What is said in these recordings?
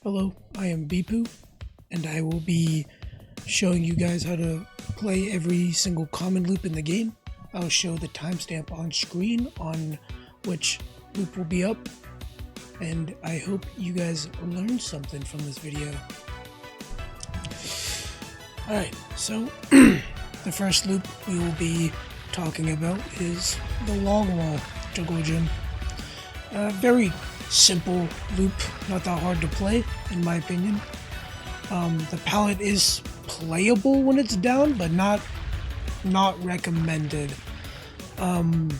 Hello, I am Bipu, and I will be showing you guys how to play every single common loop in the game. I'll show the timestamp on screen on which loop will be up, and I hope you guys learned something from this video. Alright, so the first loop we will be talking about is the long wall jungle gym. Very simple loop, not that hard to play in my opinion. The pallet is playable when it's down, but not recommended. The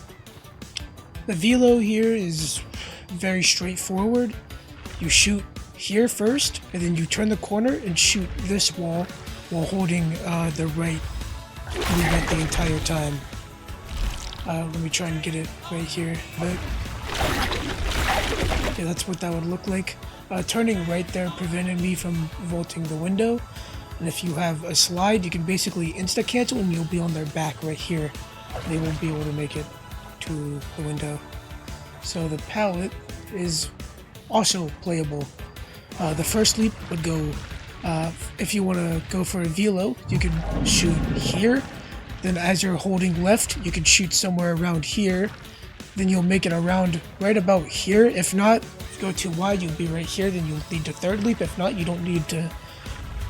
velo here is very straightforward. You shoot here first, and then you turn the corner and shoot this wall while holding the right movement the entire time. Let me try and get it right here. But yeah, that's what that would look like. Turning right there prevented me from vaulting the window. And if you have a slide, you can basically insta-cancel and you'll be on their back right here. They won't be able to make it to the window. So the pallet is also playable. The first leap would go, if you want to go for a velo, you can shoot here. Then as you're holding left, you can shoot somewhere around here. Then you'll make it around right about here. If not, go too wide, you'll be right here. Then you'll need to third leap. If not, you don't need to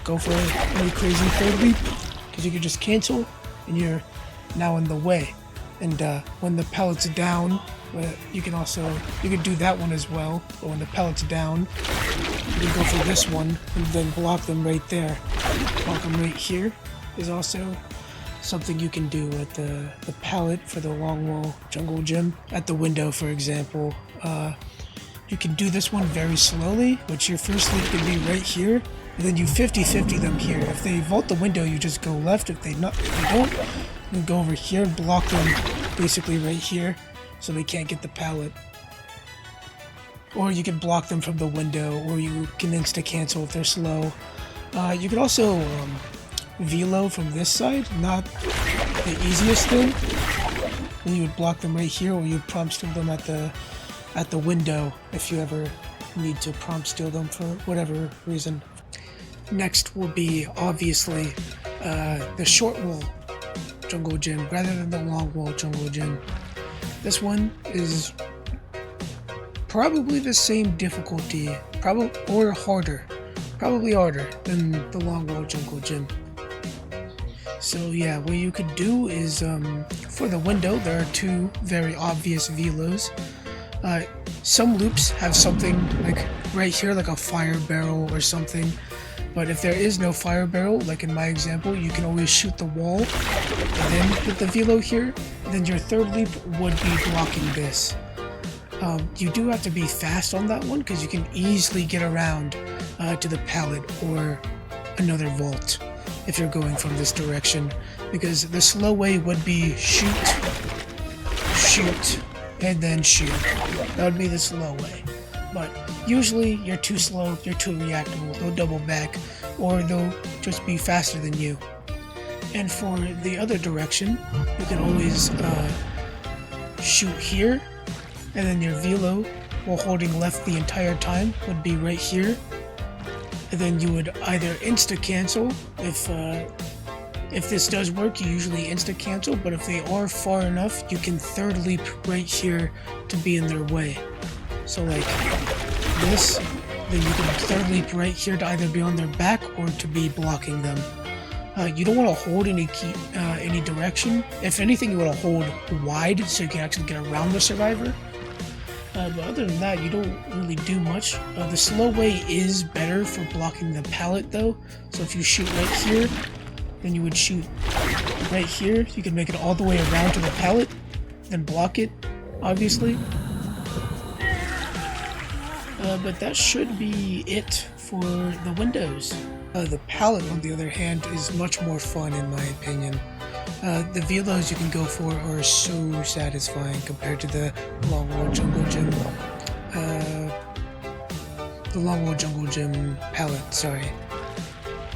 go for any crazy third leap, because you can just cancel and you're now in the way. And when the pallet's down, you can do that one as well. But when the pallet's down, you can go for this one and then block them right there. Block them right here is also something you can do at the pallet for the long wall jungle gym. At the window, for example, you can do this one very slowly, which your first leap can be right here, and then you 50-50 them here. If they vault the window, you just go left. If they don't, you go over here and block them basically right here, so they can't get the pallet. Or you can block them from the window, or you can insta-cancel if they're slow. You can also velo from this side, not the easiest thing. Then you would block them right here, or you prompt steal them at the window if you ever need to prompt steal them for whatever reason. Next will be obviously the short wall jungle gym rather than the long wall jungle gym. This one is probably the same difficulty, or harder, probably harder than the long wall jungle gym. So yeah, what you could do is, for the window, there are two very obvious velos. Some loops have something like right here, like a fire barrel or something. But if there is no fire barrel, like in my example, you can always shoot the wall and then hit the velo here. Then your third leap would be blocking this. You do have to be fast on that one, because you can easily get around to the pallet or another vault if you're going from this direction, because the slow way would be shoot, and then shoot. That would be the slow way. But usually you're too slow, you're too reactable, they'll double back, or they'll just be faster than you. And for the other direction, you can always shoot here, and then your velo, while holding left the entire time, would be right here. And then you would either insta-cancel, if this does work, you usually insta-cancel, but if they are far enough, you can third leap right here to be in their way. So like this, then you can third leap right here to either be on their back or to be blocking them. You don't want to hold any direction. If anything, you want to hold wide so you can actually get around the survivor. But other than that, you don't really do much. The slow way is better for blocking the pallet though. So if you shoot right here, then you would shoot right here. You can make it all the way around to the pallet, then block it, obviously. But that should be it for the windows. The pallet, on the other hand, is much more fun in my opinion. The velos you can go for are so satisfying compared to the long wall jungle gym. The long wall jungle gym pallet, sorry.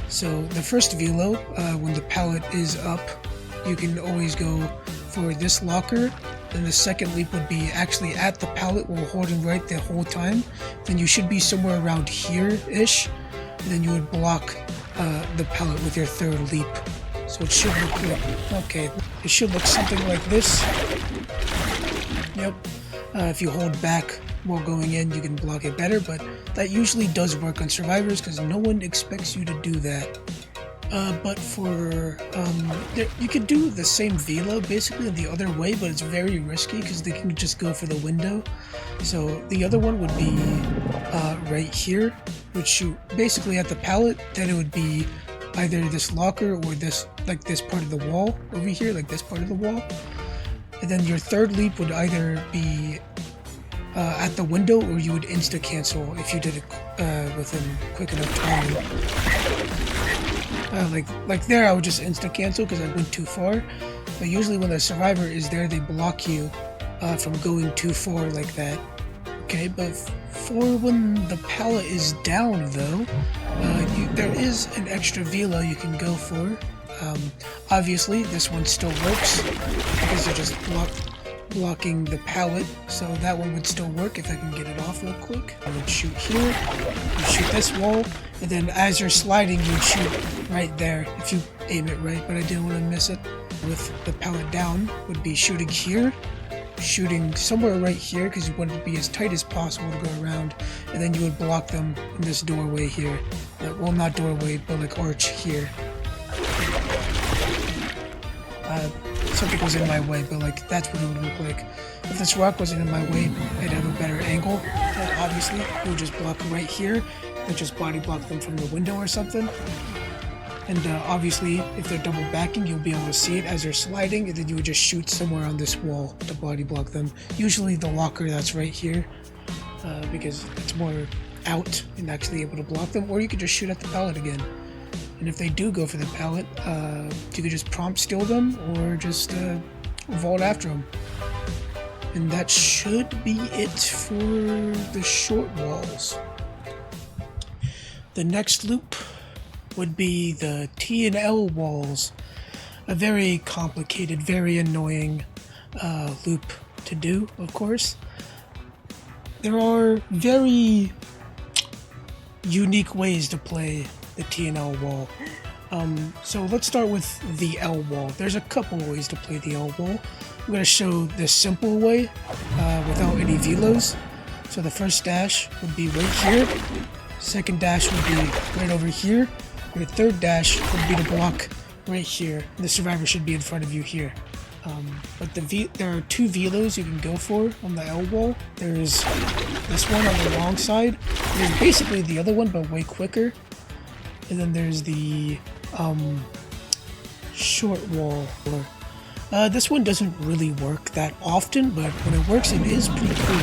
So the first velo, when the pallet is up, you can always go for this locker then the second leap would be actually at the pallet while holding right the whole time. Then you should be somewhere around here-ish, and then you would block the pallet with your third leap. So it should look like, okay, it should look something like this. Yep. If you hold back while going in, you can block it better, but that usually does work on survivors because no one expects you to do that. But for, you could do the same velo basically the other way, but it's very risky because they can just go for the window. So the other one would be right here, which shoot basically at the pallet. Then it would be either this locker or this, like this part of the wall over here, like this part of the wall. And then your third leap would either be at the window, or you would insta cancel if you did it within quick enough time. Like there, I would just insta cancel because I went too far. But usually when the survivor is there, they block you from going too far like that. Okay, but for when the pallet is down though, there is an extra velo you can go for. Obviously, this one still works because you're just blocking the pallet, so that one would still work if I can get it off real quick. I would shoot here, you shoot this wall, and then as you're sliding, you'd shoot right there if you aim it right, but I didn't want to miss it. With the pallet down, would be shooting here, shooting somewhere right here because you want it to be as tight as possible to go around, and then you would block them in this doorway here. Well, not doorway, but like arch here. Something was in my way, but like that's what it would look like. If this rock wasn't in my way, I'd have a better angle. And obviously, you would just block right here, and just body block them from the window or something. And obviously, if they're double backing, you'll be able to see it as they're sliding, and then you would just shoot somewhere on this wall to body block them. Usually the locker that's right here, because it's more out and actually able to block them, or you could just shoot at the pallet again. And if they do go for the pallet, you could just prompt steal them or just vault after them. And that should be it for the short walls. The next loop would be the T and L walls. A very complicated, very annoying loop to do, of course. There are very unique ways to play the T and L wall. So let's start with the L wall. There's a couple ways to play the L wall. I'm going to show the simple way without any velos. So the first dash would be right here. Second dash would be right over here. And the third dash would be to block right here. The survivor should be in front of you here. But there are two velos you can go for on the L wall. There's this one on the long side. There's basically the other one, but way quicker. And then there's the short wall. This one doesn't really work that often, but when it works, it is pretty cool.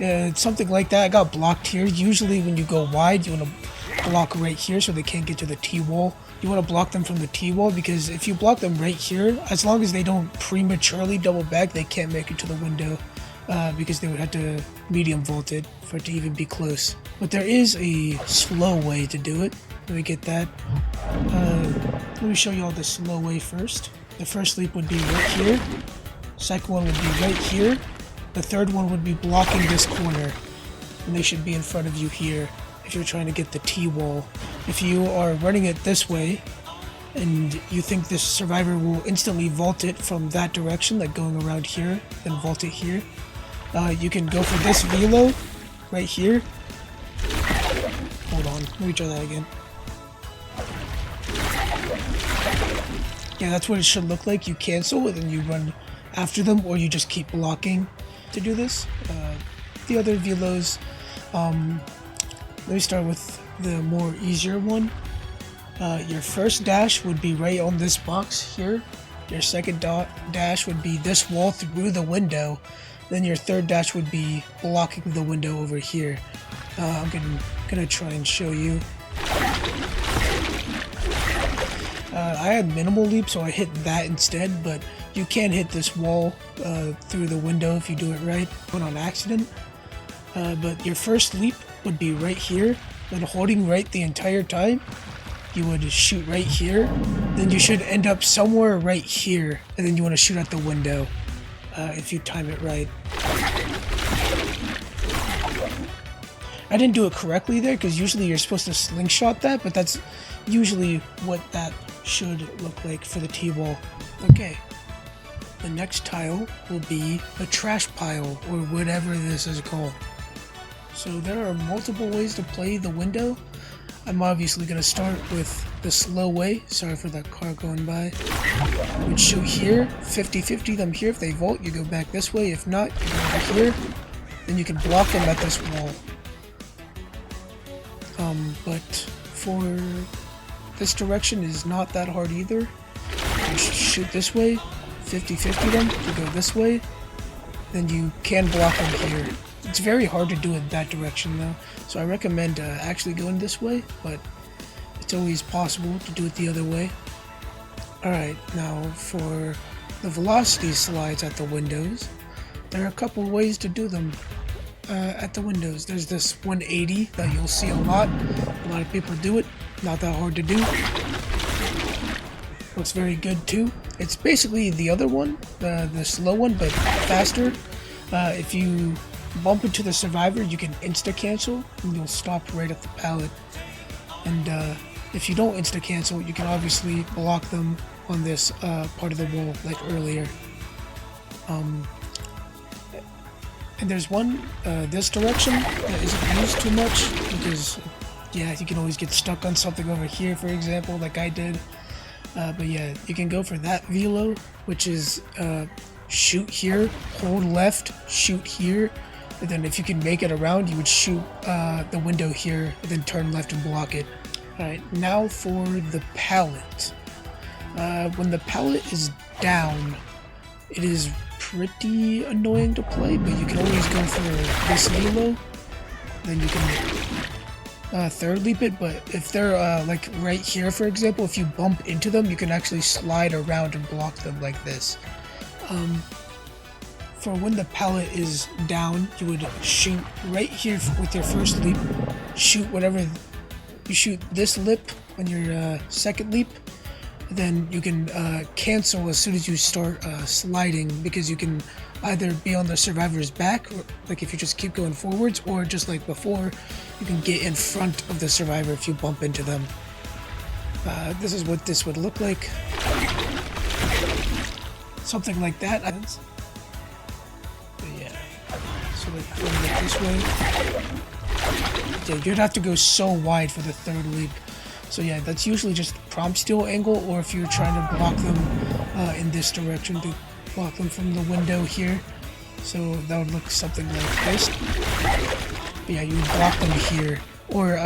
It's something like that. I got blocked here. Usually when you go wide, you want to block right here so they can't get to the T-wall. You want to block them from the T-wall because if you block them right here, as long as they don't prematurely double back, they can't make it to the window. Because they would have to medium vault it for it to even be close. But there is a slow way to do it. Let me get that. Let me show you all the slow way first. The first leap would be right here. Second one would be right here. The third one would be blocking this corner. And they should be in front of you here if you're trying to get the T-wall. If you are running it this way, and you think this survivor will instantly vault it from that direction, like going around here, then vault it here, you can go for this velo right here. Hold on, let me try that again. Yeah, that's what it should look like. You cancel and then you run after them, or you just keep blocking to do this. The other velos, let me start with the more easier one. Your first dash would be right on this box here. Your second dash would be this wall through the window. Then your third dash would be blocking the window over here. I'm gonna try and show you. I had minimal leap, so I hit that instead, but you can hit this wall through the window if you do it right, but on accident. But your first leap would be right here, then holding right the entire time. you would shoot right here, then you should end up somewhere right here, and then you want to shoot at the window if you time it right. I didn't do it correctly there because usually you're supposed to slingshot that, but that's usually what that should look like for the T-wall. Okay, the next tile will be a trash pile, or whatever this is called. So there are multiple ways to play the window. I'm obviously going to start with the slow way. Sorry for that car going by. You would shoot here, 50-50 them here. If they vault, you go back this way. If not, you go over here. Then you can block them at this wall. But for this direction is not that hard either. You shoot this way, 50-50 them, you go this way. Then you can block them here. It's very hard to do it that direction though, so I recommend actually going this way, but it's always possible to do it the other way. Alright, now for the velocity slides at the windows, there are a couple ways to do them at the windows. There's this 180 that you'll see a lot of people do it, not that hard to do. Looks very good too. It's basically the other one, the slow one, but faster. If you bump into the survivor, you can insta-cancel, and you'll stop right at the pallet. And if you don't insta-cancel, you can obviously block them on this part of the wall, like earlier. And there's one this direction that isn't used too much, because, yeah, you can always get stuck on something over here, for example, like I did. But yeah, you can go for that velo, which is shoot here, hold left, shoot here, and then if you can make it around, you would shoot the window here, and then turn left and block it. Alright, now for the pallet. When the pallet is down, it is pretty annoying to play, but you can always go for this velo. Then you can third leap it, but if they're like right here, for example, if you bump into them, you can actually slide around and block them like this. For when the pallet is down, you would shoot right here with your first leap, shoot whatever, you shoot this lip on your second leap, then you can cancel as soon as you start sliding, because you can either be on the survivor's back, or, like if you just keep going forwards, or just like before, you can get in front of the survivor if you bump into them. This is what this would look like. Something like that. But yeah, so like going it this way. Yeah, you'd have to go so wide for the third leap. So yeah, that's usually just prompt steal angle, or if you're trying to block them in this direction, to block them from the window here. So that would look something like this. But yeah, you would block them here, or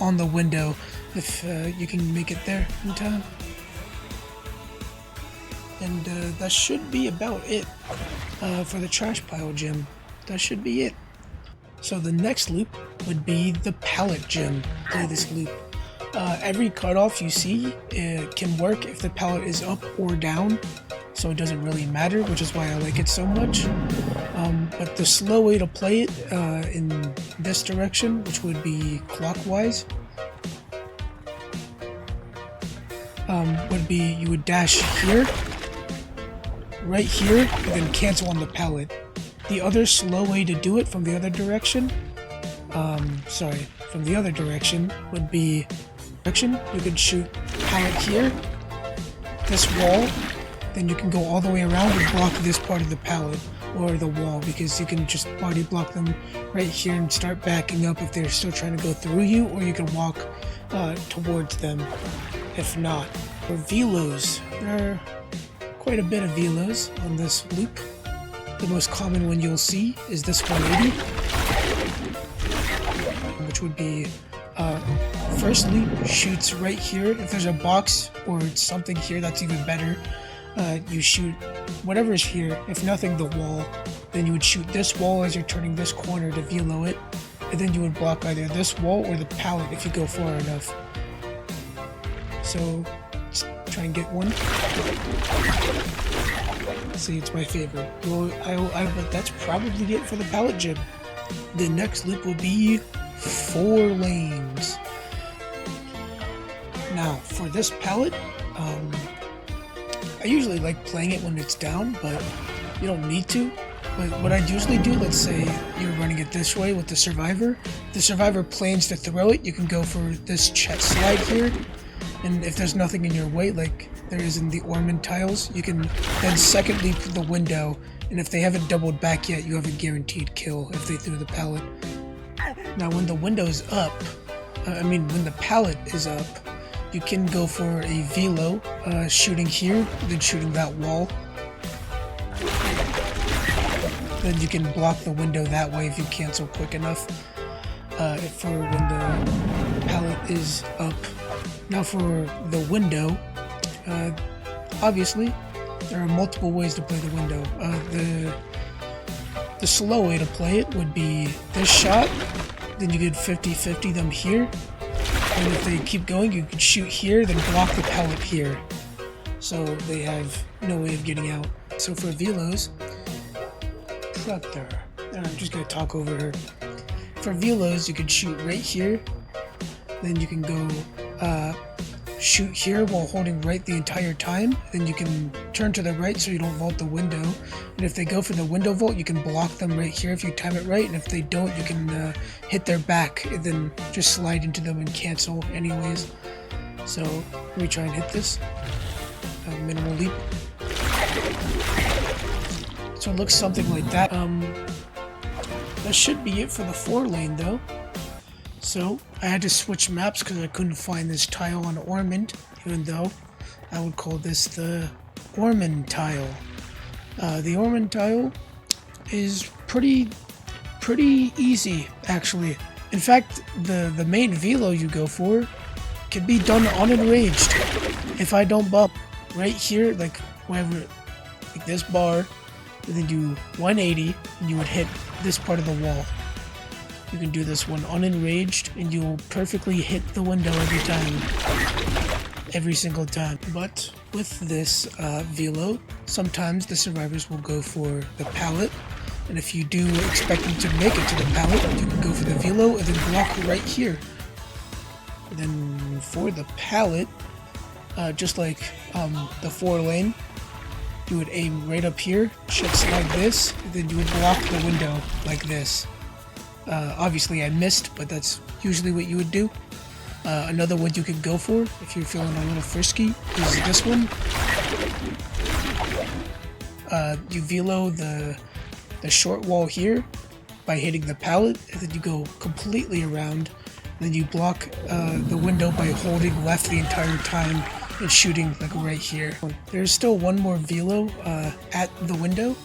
on the window, if you can make it there in time. And that should be about it for the trash pile gym. That should be it. So the next loop would be the pallet gym. Play this loop. Every cutoff you see can work if the pallet is up or down, so it doesn't really matter, which is why I like it so much. But the slow way to play it in this direction, which would be clockwise, would be you would dash here, right here, and then cancel on the pallet. The other slow way to do it from the other direction, from the other direction would be you could shoot pallet here, this wall, then you can go all the way around and block this part of the pallet or the wall, because you can just body block them right here and start backing up if they're still trying to go through you, or you can walk towards them if not. For velos, there are quite a bit of velos on this loop. The most common one you'll see is this 180, which would be first leap shoots right here. If there's a box or something here, that's even better. You shoot whatever is here. If nothing, the wall. Then you would shoot this wall as you're turning this corner to velo it, and then you would block either this wall or the pallet if you go far enough. So let's try and get one. See, it's my favorite. Well, but that's probably it for the pallet gym. The next loop will be 4 lanes. Now, for this pallet, I usually like playing it when it's down, but you don't need to. But what I'd usually do, let's say you're running it this way with the survivor. The survivor plans to throw it, you can go for this chest slide here. And if there's nothing in your way, like there is in the Ormond tiles, you can then second leap the window. And if they haven't doubled back yet, you have a guaranteed kill if they threw the pallet. Now when the window's up, when the pallet is up, you can go for a velo, shooting here, then shooting that wall. Then you can block the window that way if you cancel quick enough for when the pallet is up. Now for the window, obviously there are multiple ways to play the window. The slow way to play it would be this shot, then you get 50-50 them here, and if they keep going you could shoot here, then block the pallet here, so they have no way of getting out. So for velos, I'm just gonna talk over her. For velos, you can shoot right here, then you can go shoot here while holding right the entire time, then you can turn to the right so you don't vault the window, and if they go for the window vault you can block them right here if you time it right, and if they don't you can hit their back and then just slide into them and cancel anyways. So let me try and hit this. Minimal leap. So it looks something like that. That should be it for the 4 lane though. So I had to switch maps because I couldn't find this tile on Ormond, even though I would call this the Ormond tile. The Ormond tile is pretty easy actually. In fact, the main velo you go for can be done unenraged. If I don't bump right here, like wherever, like this bar, and then do 180 and you would hit this part of the wall. You can do this one unenraged and you'll perfectly hit the window every time. Every single time. But with this velo, sometimes the survivors will go for the pallet, and if you do expect them to make it to the pallet, you can go for the velo and then block right here. And then for the pallet, just like the 4 lane, you would aim right up here, chest like this, and then you would block the window like this. Obviously I missed, but that's usually what you would do. Another one you could go for, if you're feeling a little frisky, is this one. You velo the short wall here by hitting the pallet, and then you go completely around, and then you block the window by holding left the entire time and shooting like right here. There's still one more velo at the window.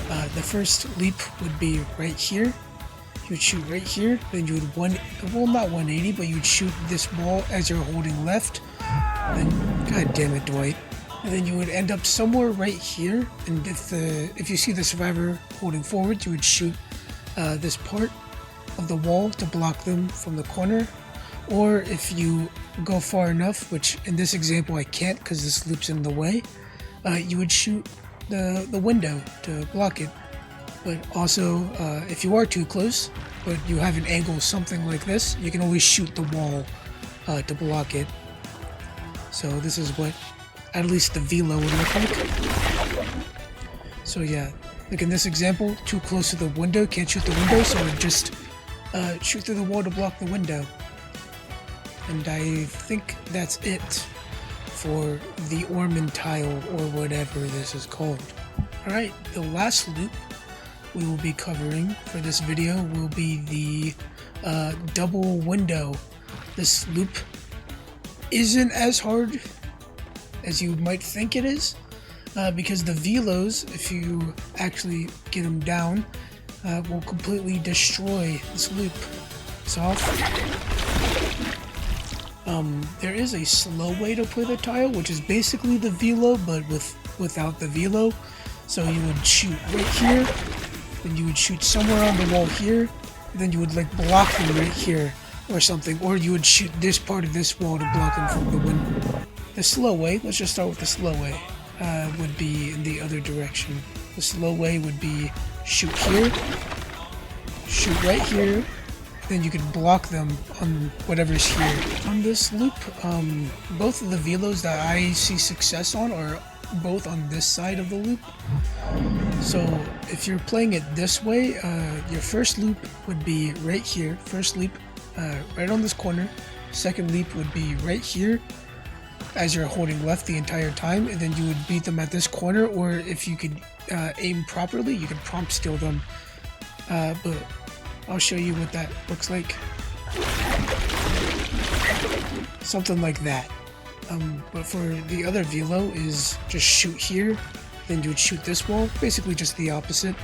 The first leap would be right here. You would shoot right here, then you would not 180, but you would shoot this wall as you're holding left. Then, god damn it, Dwight. And then you would end up somewhere right here, and if you see the survivor holding forward, you would shoot this part of the wall to block them from the corner. Or if you go far enough, which in this example I can't because this loop's in the way, you would shoot the window to block it. But also, if you are too close, but you have an angle something like this, you can always shoot the wall to block it. So this is what at least the velo would look like. So yeah, like in this example, too close to the window, can't shoot the window, so I would just shoot through the wall to block the window. And I think that's it for the Ormond tile, or whatever this is called. Alright, the last loop we will be covering for this video will be the double window. This loop isn't as hard as you might think it is, because the velos, if you actually get them down, will completely destroy this loop. It's off. There is a slow way to play the tile, which is basically the velo, but without the velo. So you would shoot right here, then you would shoot somewhere on the wall here, then you would like block them right here or something, or you would shoot this part of this wall to block them from the window. The slow way, let's just start with the slow way, would be in the other direction. The slow way would be shoot here, shoot right here, then you can block them on whatever's here. On this loop, both of the velos that I see success on are both on this side of the loop. So if you're playing it this way, your first loop would be right here. First leap, right on this corner. Second leap would be right here, as you're holding left the entire time, and then you would beat them at this corner, or if you could aim properly, you could prompt steal them. But I'll show you what that looks like. Something like that. But for the other velo is just shoot here, then you would shoot this wall, basically just the opposite.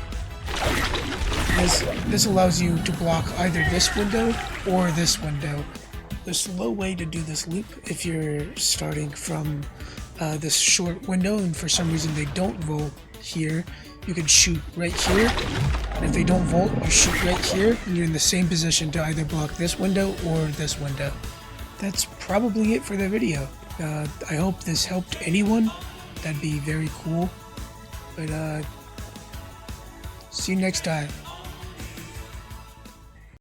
This allows you to block either this window or this window. The slow way to do this loop, if you're starting from this short window and for some reason they don't vault here, you can shoot right here. And if they don't vault, you shoot right here, and you're in the same position to either block this window or this window. That's probably it for the video. I hope this helped anyone. That'd be very cool. But see you next time.